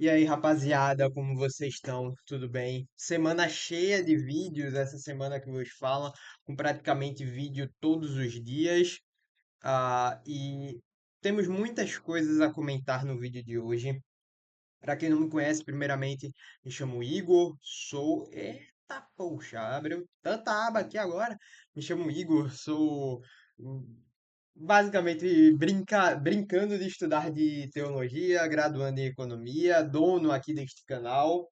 E aí, rapaziada, como vocês estão? Tudo bem? Semana cheia de vídeos, essa semana que vos fala, com praticamente vídeo todos os dias. E temos muitas coisas a comentar no vídeo de hoje. Para quem não me conhece, primeiramente, me chamo Igor, sou. Eita, poxa, abriu tanta aba aqui agora. Me chamo Igor, sou basicamente brincando de estudar de teologia, graduando em economia, dono aqui deste canal.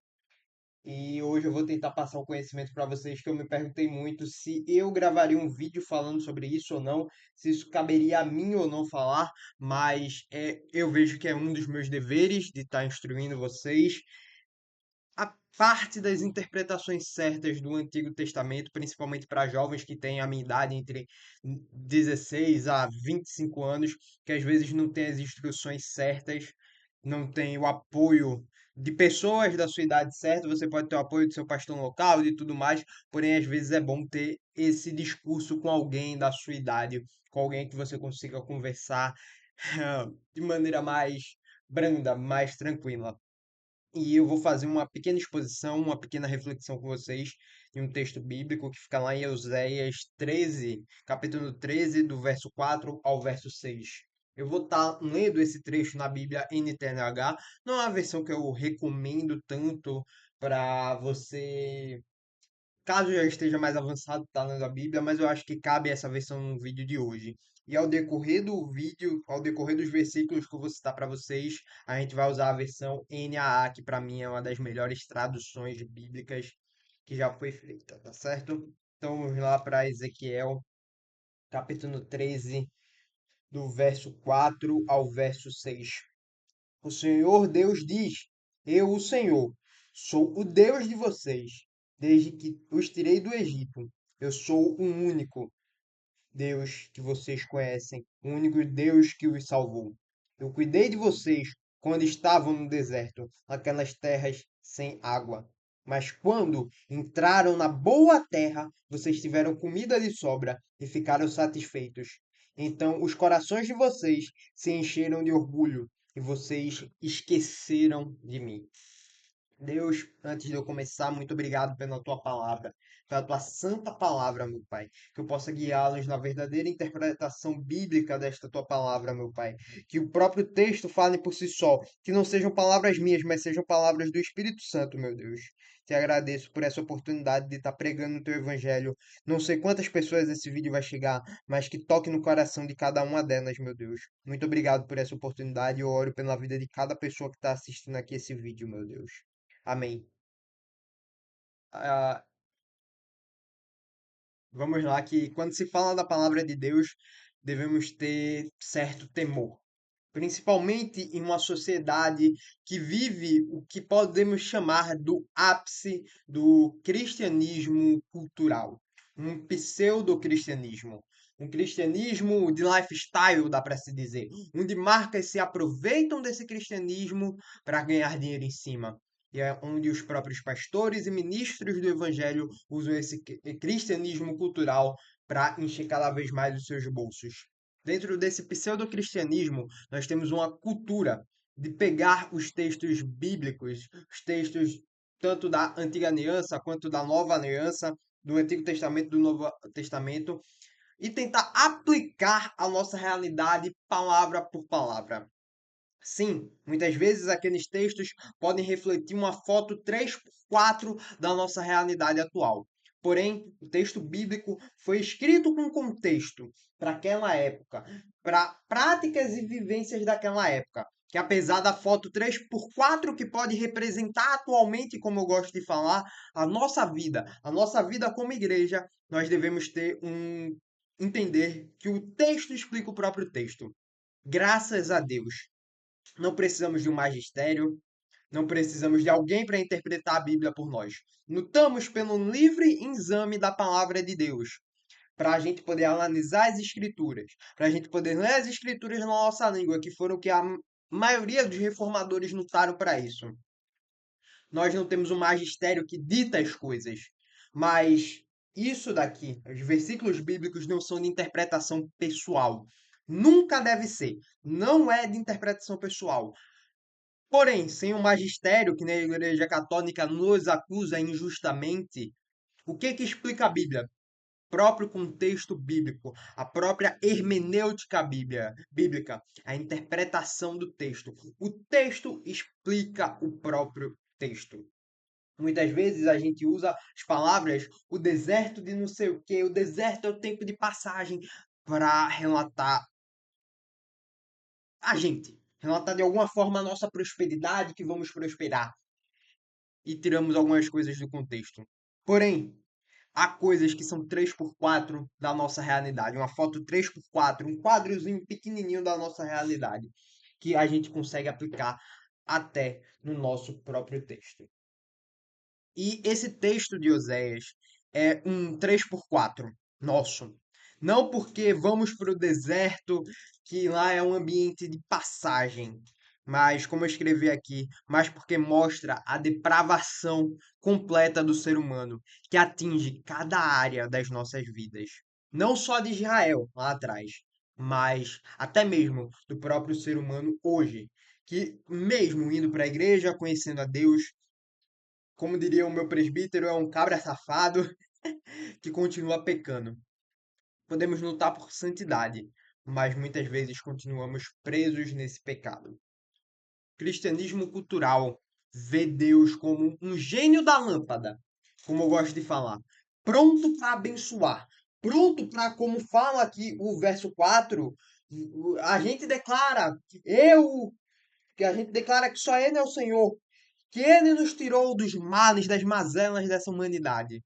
E hoje eu vou tentar passar um conhecimento para vocês que eu me perguntei muito se eu gravaria um vídeo falando sobre isso ou não, se isso caberia a mim ou não falar, mas eu vejo que é um dos meus deveres de estar instruindo vocês a parte das interpretações certas do Antigo Testamento, principalmente para jovens que têm a minha idade entre 16 a 25 anos, que às vezes não têm as instruções certas, não tem o apoio de pessoas da sua idade certa, você pode ter o apoio do seu pastor local e tudo mais, porém às vezes é bom ter esse discurso com alguém da sua idade, com alguém que você consiga conversar de maneira mais branda, mais tranquila. E eu vou fazer uma pequena exposição, uma pequena reflexão com vocês em um texto bíblico que fica lá em Oséias 13, capítulo 13, do verso 4 ao verso 6. Eu vou estar lendo esse trecho na Bíblia NTLH, não é uma versão que eu recomendo tanto para você, caso já esteja mais avançado, tá lendo a Bíblia, mas eu acho que cabe essa versão no vídeo de hoje. E ao decorrer do vídeo, ao decorrer dos versículos que eu vou citar para vocês, a gente vai usar a versão NAA, que para mim é uma das melhores traduções bíblicas que já foi feita, tá certo? Então vamos lá para Ezequiel, capítulo 13, do verso 4 ao verso 6. O Senhor Deus diz: Eu, o Senhor, sou o Deus de vocês, desde que os tirei do Egito. Eu sou o único Deus que vocês conhecem, o único Deus que os salvou. Eu cuidei de vocês quando estavam no deserto, naquelas terras sem água. Mas quando entraram na boa terra, vocês tiveram comida de sobra e ficaram satisfeitos. Então os corações de vocês se encheram de orgulho e vocês esqueceram de mim. Deus, antes de eu começar, muito obrigado pela tua palavra, pela tua santa palavra, meu Pai. Que eu possa guiá-los na verdadeira interpretação bíblica desta tua palavra, meu Pai. Que o próprio texto fale por si só. Que não sejam palavras minhas, mas sejam palavras do Espírito Santo, meu Deus. Te agradeço por essa oportunidade de estar pregando o teu evangelho. Não sei quantas pessoas esse vídeo vai chegar, mas que toque no coração de cada uma delas, meu Deus. Muito obrigado por essa oportunidade. Eu oro pela vida de cada pessoa que está assistindo aqui esse vídeo, meu Deus. Amém. Ah, vamos lá, que quando se fala da palavra de Deus, devemos ter certo temor, principalmente em uma sociedade que vive o que podemos chamar do ápice do cristianismo cultural, um pseudo-cristianismo. Um cristianismo de lifestyle, dá para se dizer, onde marcas se aproveitam desse cristianismo para ganhar dinheiro em cima. E é onde os próprios pastores e ministros do evangelho usam esse cristianismo cultural para encher cada vez mais os seus bolsos. Dentro desse pseudo-cristianismo, nós temos uma cultura de pegar os textos bíblicos, os textos tanto da Antiga Aliança quanto da Nova Aliança, do Antigo Testamento e do Novo Testamento, e tentar aplicar a nossa realidade palavra por palavra. Sim, muitas vezes aqueles textos podem refletir uma foto 3x4 da nossa realidade atual. Porém, o texto bíblico foi escrito com contexto para aquela época, para práticas e vivências daquela época. Que apesar da foto 3x4 que pode representar atualmente, como eu gosto de falar, a nossa vida como igreja, nós devemos ter entender que o texto explica o próprio texto. Graças a Deus. Não precisamos de um magistério, não precisamos de alguém para interpretar a Bíblia por nós. Lutamos pelo livre exame da palavra de Deus, para a gente poder analisar as Escrituras, para a gente poder ler as Escrituras na nossa língua, que foram o que a maioria dos reformadores lutaram para isso. Nós não temos um magistério que dita as coisas, mas isso daqui, os versículos bíblicos não são de interpretação pessoal. Nunca deve ser. Não é de interpretação pessoal. Porém, sem o magistério que na Igreja Católica nos acusa injustamente, o que que explica a Bíblia? Próprio contexto bíblico, a própria hermenêutica bíblica, a interpretação do texto. O texto explica o próprio texto. Muitas vezes a gente usa as palavras o deserto de não sei o quê, o deserto é o tempo de passagem para relatar a gente, relatar de alguma forma a nossa prosperidade, que vamos prosperar e tiramos algumas coisas do contexto. Porém, há coisas que são 3x4 da nossa realidade, uma foto 3x4, um quadrozinho pequenininho da nossa realidade, que a gente consegue aplicar até no nosso próprio texto. E esse texto de Oséias é um 3x4 nosso. Não porque vamos para o deserto, que lá é um ambiente de passagem, mas como eu escrevi aqui, mas porque mostra a depravação completa do ser humano, que atinge cada área das nossas vidas. Não só de Israel lá atrás, mas até mesmo do próprio ser humano hoje, que mesmo indo para a igreja, conhecendo a Deus, como diria o meu presbítero, é um cabra safado que continua pecando. Podemos lutar por santidade, mas muitas vezes continuamos presos nesse pecado. Cristianismo cultural vê Deus como um gênio da lâmpada, como eu gosto de falar, pronto para abençoar, pronto para, como fala aqui o verso 4, a gente declara que a gente declara que só Ele é o Senhor, que Ele nos tirou dos males, das mazelas dessa humanidade.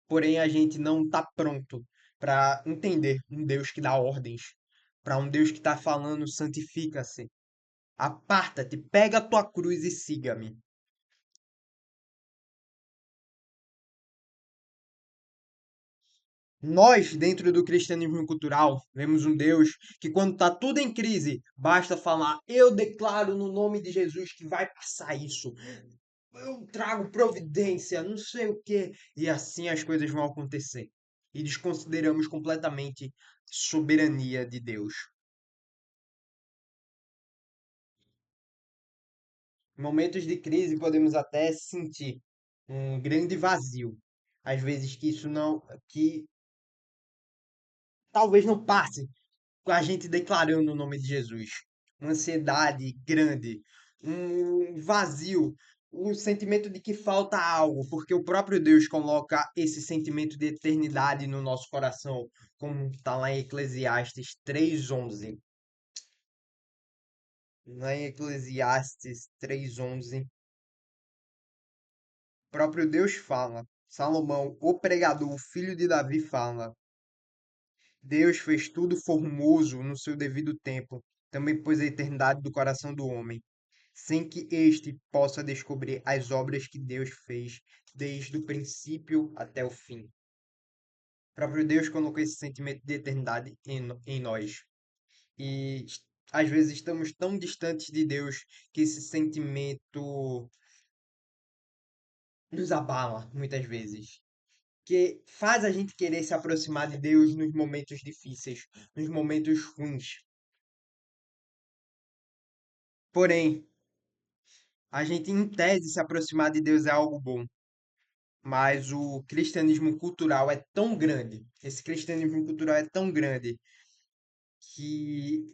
Porém, a gente não está pronto para entender um Deus que dá ordens, para um Deus que está falando, santifica-se, aparta-te, pega a tua cruz e siga-me. Nós, dentro do cristianismo cultural, vemos um Deus que, quando está tudo em crise, basta falar: Eu declaro no nome de Jesus que vai passar isso. Eu trago providência, não sei o quê. E assim as coisas vão acontecer. E desconsideramos completamente a soberania de Deus. Em momentos de crise, podemos até sentir um grande vazio. Às vezes que isso não, que talvez não passe com a gente declarando o nome de Jesus. Uma ansiedade grande, um vazio, o sentimento de que falta algo, porque o próprio Deus coloca esse sentimento de eternidade no nosso coração, como está lá em Eclesiastes 3:11. Lá em Eclesiastes 3:11, o próprio Deus fala. Salomão, o pregador, o filho de Davi, fala: Deus fez tudo formoso no seu devido tempo, também pôs a eternidade do coração do homem, sem que este possa descobrir as obras que Deus fez desde o princípio até o fim. O próprio Deus colocou esse sentimento de eternidade em nós. E às vezes estamos tão distantes de Deus que esse sentimento nos abala, muitas vezes. Que faz a gente querer se aproximar de Deus nos momentos difíceis, nos momentos ruins. Porém, a gente, em tese, se aproximar de Deus é algo bom. Mas o cristianismo cultural é tão grande, esse cristianismo cultural é tão grande, que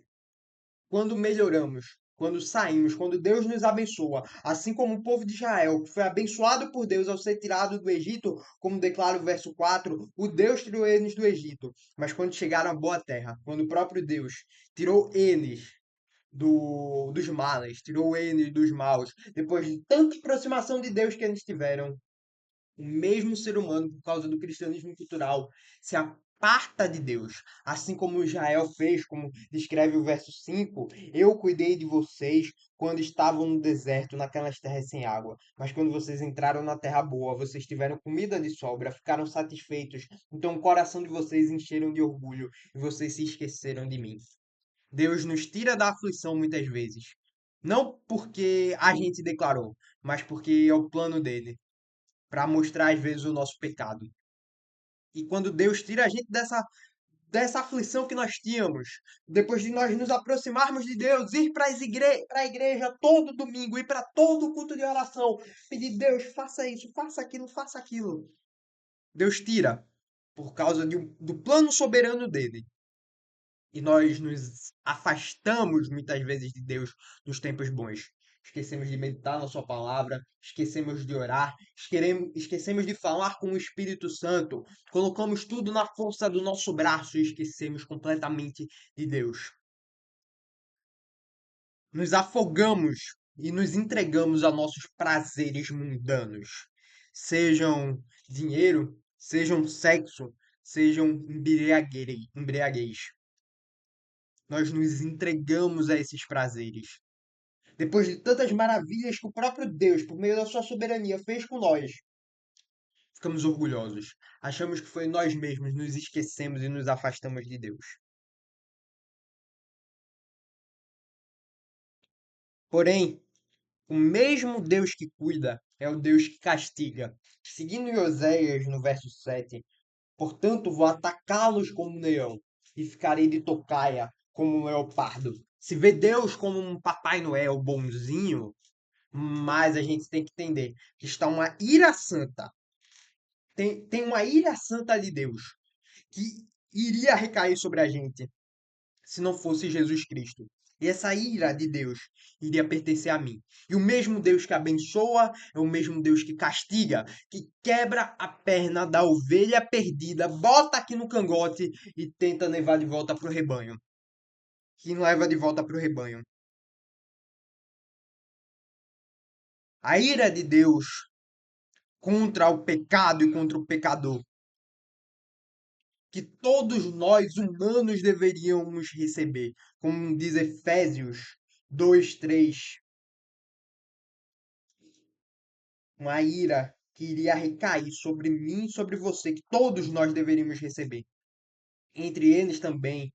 quando melhoramos, quando saímos, quando Deus nos abençoa, assim como o povo de Israel, que foi abençoado por Deus ao ser tirado do Egito, como declara o verso 4, o Deus tirou eles do Egito. Mas quando chegaram à boa terra, quando o próprio Deus tirou eles dos males, tirou eles dos maus, depois de tanta aproximação de Deus que eles tiveram, o mesmo ser humano, por causa do cristianismo cultural, se aparta de Deus. Assim como Israel fez, como descreve o verso 5, eu cuidei de vocês quando estavam no deserto, naquelas terras sem água. Mas quando vocês entraram na terra boa, vocês tiveram comida de sobra, ficaram satisfeitos. Então o coração de vocês encheram de orgulho e vocês se esqueceram de mim. Deus nos tira da aflição muitas vezes. Não porque a gente declarou, mas porque é o plano dele para mostrar às vezes o nosso pecado. E quando Deus tira a gente dessa aflição que nós tínhamos, depois de nós nos aproximarmos de Deus, ir para a igreja todo domingo, ir para todo o culto de oração, pedir, Deus, faça isso, faça aquilo, faça aquilo. Deus tira, por causa do plano soberano dele. E nós nos afastamos muitas vezes de Deus nos tempos bons. Esquecemos de meditar na Sua palavra, esquecemos de orar, esquecemos de falar com o Espírito Santo, colocamos tudo na força do nosso braço e esquecemos completamente de Deus. Nos afogamos e nos entregamos a nossos prazeres mundanos, sejam dinheiro, sejam sexo, sejam embriaguez. Nós nos entregamos a esses prazeres. Depois de tantas maravilhas que o próprio Deus, por meio da sua soberania, fez com nós, ficamos orgulhosos. Achamos que foi nós mesmos, nos esquecemos e nos afastamos de Deus. Porém, o mesmo Deus que cuida é o Deus que castiga. Seguindo em Oséias, no verso 7, portanto, vou atacá-los como um leão e ficarei de tocaia como um leopardo. Se vê Deus como um Papai Noel bonzinho, mas a gente tem que entender que está uma ira santa. Tem uma ira santa de Deus que iria recair sobre a gente se não fosse Jesus Cristo. E essa ira de Deus iria pertencer a mim. E o mesmo Deus que abençoa é o mesmo Deus que castiga, que quebra a perna da ovelha perdida, bota aqui no cangote e tenta levar de volta para o rebanho. Que não leva de volta para o rebanho. A ira de Deus contra o pecado e contra o pecador, que todos nós humanos deveríamos receber, como diz Efésios 2:3, uma ira que iria recair sobre mim e sobre você, que todos nós deveríamos receber. Entre eles também,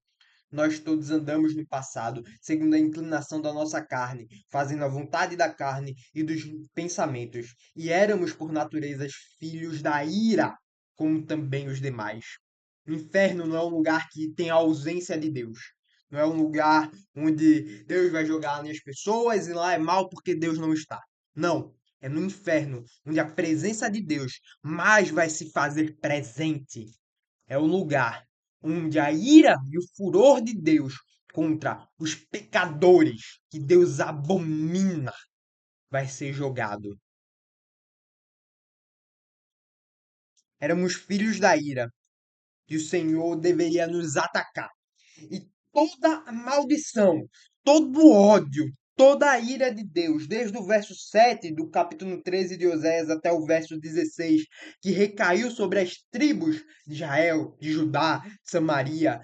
nós todos andamos no passado, segundo a inclinação da nossa carne, fazendo a vontade da carne e dos pensamentos, e éramos por natureza filhos da ira, como também os demais. O inferno não é um lugar que tem a ausência de Deus. Não é um lugar onde Deus vai jogar nas pessoas e lá é mal porque Deus não está. Não. É no inferno, onde a presença de Deus mais vai se fazer presente. É o lugar onde a ira e o furor de Deus contra os pecadores que Deus abomina vai ser jogado. Éramos filhos da ira e o Senhor deveria nos atacar. E toda a maldição, todo o ódio, toda a ira de Deus, desde o verso 7 do capítulo 13 de Oséias até o verso 16, que recaiu sobre as tribos de Israel, de Judá, de Samaria,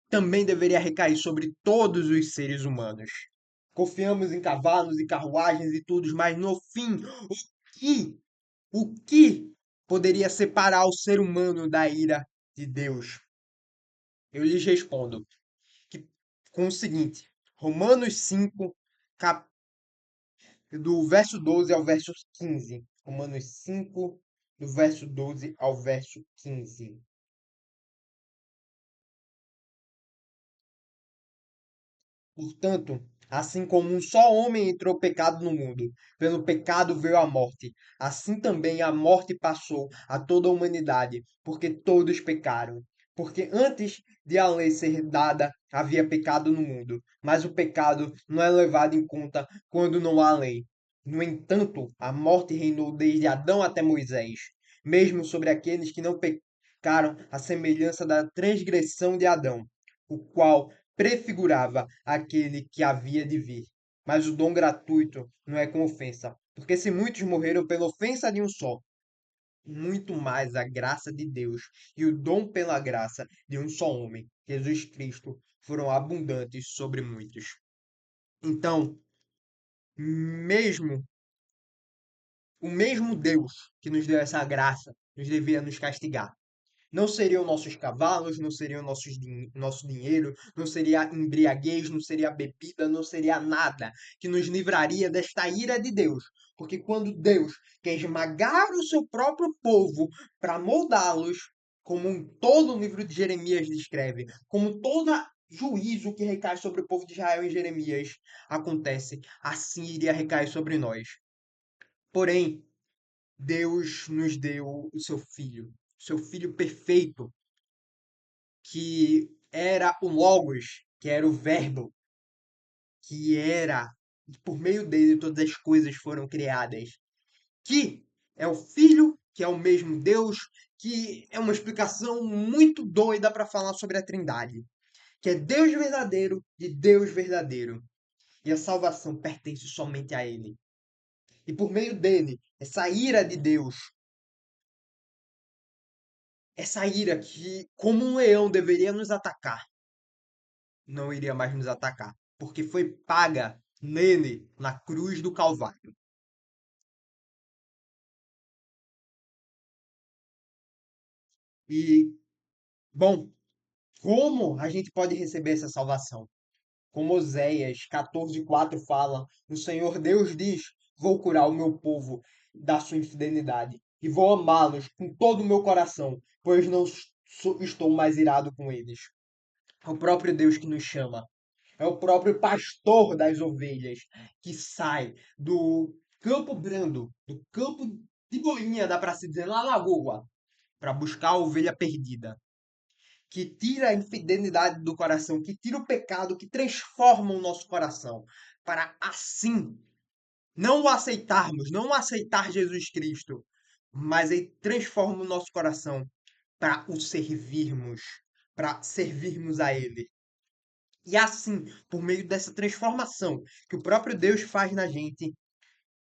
também deveria recair sobre todos os seres humanos. Confiamos em cavalos e carruagens e tudo, mas no fim, que, o que poderia separar o ser humano da ira de Deus? Eu lhes respondo que, com o seguinte, Romanos 5, cap, do verso 12 ao verso 15. Romanos 5, do verso 12 ao verso 15. Portanto, assim como um só homem entrou pecado no mundo, pelo pecado veio a morte, assim também a morte passou a toda a humanidade, porque todos pecaram. Porque antes de a lei ser dada, havia pecado no mundo, mas o pecado não é levado em conta quando não há lei. No entanto, a morte reinou desde Adão até Moisés, mesmo sobre aqueles que não pecaram à semelhança da transgressão de Adão, o qual prefigurava aquele que havia de vir. Mas o dom gratuito não é com ofensa, porque se muitos morreram pela ofensa de um só, muito mais a graça de Deus e o dom pela graça de um só homem, Jesus Cristo, foram abundantes sobre muitos. Então, mesmo o mesmo Deus que nos deu essa graça, nos devia nos castigar. Não seriam nossos cavalos, não seriam nosso dinheiro, não seria a embriaguez, não seria a bebida, não seria nada que nos livraria desta ira de Deus. Porque quando Deus quer esmagar o seu próprio povo para moldá-los, como todo o livro de Jeremias descreve, como todo juízo que recai sobre o povo de Israel em Jeremias acontece, assim iria recair sobre nós. Porém, Deus nos deu o seu filho perfeito, que era o Logos, que era o Verbo, que era, por meio dele todas as coisas foram criadas, que é o Filho, que é o mesmo Deus, que é uma explicação muito doida para falar sobre a Trindade, que é Deus verdadeiro de Deus verdadeiro. E a salvação pertence somente a Ele. E por meio dele, essa ira de Deus, essa ira que, como um leão, deveria nos atacar, não iria mais nos atacar, porque foi paga nele, na cruz do Calvário. E, bom, como a gente pode receber essa salvação? Como Oséias 14:4 fala, o Senhor Deus diz: Vou curar o meu povo da sua infidelidade e vou amá-los com todo o meu coração, pois não estou mais irado com eles. É o próprio Deus que nos chama. É o próprio pastor das ovelhas que sai do campo brando, do campo de boinha, dá para se dizer, na lagoa, para buscar a ovelha perdida, que tira a infidelidade do coração, que tira o pecado, que transforma o nosso coração, para assim não o aceitarmos, não aceitar Jesus Cristo, mas ele transforma o nosso coração para servirmos a Ele. E assim, por meio dessa transformação que o próprio Deus faz na gente,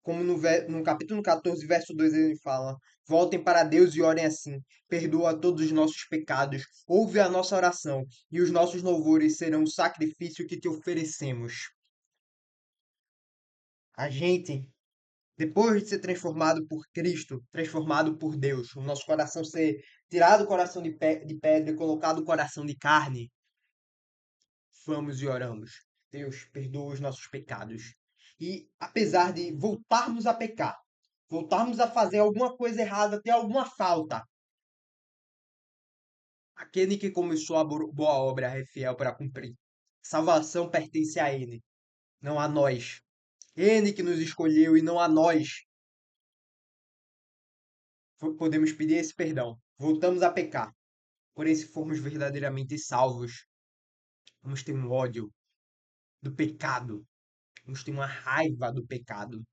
como no capítulo 14, verso 2 ele fala: Voltem para Deus e orem assim: Perdoa todos os nossos pecados, ouve a nossa oração, e os nossos louvores serão o sacrifício que te oferecemos. A gente, depois de ser transformado por Cristo, transformado por Deus, o nosso coração ser tirado o coração de pedra e colocado o coração de carne, vamos e oramos. Deus, perdoa os nossos pecados. E apesar de voltarmos a pecar, voltarmos a fazer alguma coisa errada, ter alguma falta, aquele que começou a boa obra é fiel para cumprir. Salvação pertence a Ele, não a nós. Ele que nos escolheu e não a nós. Podemos pedir esse perdão. Voltamos a pecar. Porém, se formos verdadeiramente salvos, vamos ter um ódio do pecado. Vamos ter uma raiva do pecado.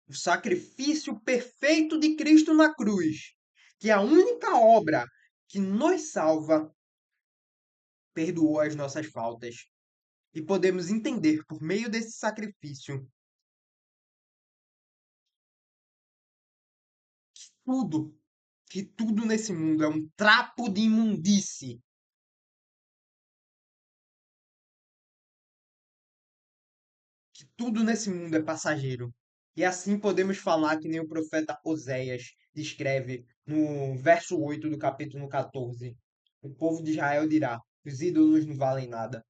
O sacrifício perfeito de Cristo na cruz, que é a única obra que nos salva, perdoou as nossas faltas. E podemos entender, por meio desse sacrifício, tudo, que tudo nesse mundo é um trapo de imundície, que tudo nesse mundo é passageiro. E assim podemos falar que nem o profeta Oséias descreve no verso 8 do capítulo 14. O povo de Israel dirá: Os ídolos não valem nada.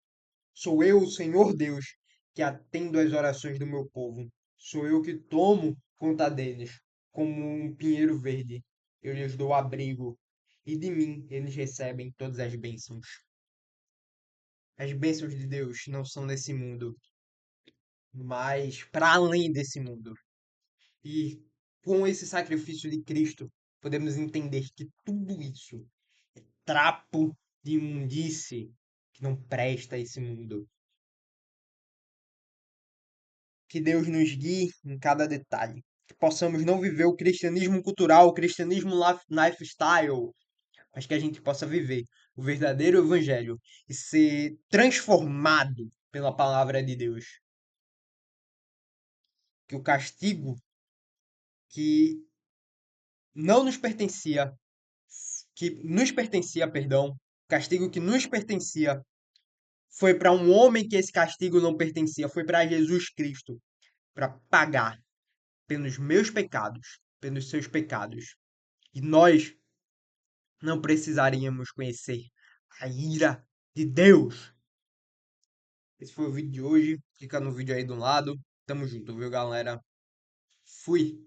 Sou eu, o Senhor Deus, que atendo às orações do meu povo. Sou eu que tomo conta deles, como um pinheiro verde. Eu lhes dou abrigo, e de mim eles recebem todas as bênçãos. As bênçãos de Deus não são nesse mundo, mas para além desse mundo. E com esse sacrifício de Cristo, podemos entender que tudo isso é trapo de imundície que não presta a esse mundo. Que Deus nos guie em cada detalhe. Que possamos não viver o cristianismo cultural, o cristianismo lifestyle, mas que a gente possa viver o verdadeiro evangelho e ser transformado pela palavra de Deus. Que o castigo que não nos pertencia, que nos pertencia, perdão, o castigo que nos pertencia foi para um homem que esse castigo não pertencia, foi para Jesus Cristo, para pagar pelos meus pecados, pelos seus pecados. E nós não precisaríamos conhecer a ira de Deus. Esse foi o vídeo de hoje. Clica no vídeo aí do lado. Tamo junto, viu, galera? Fui!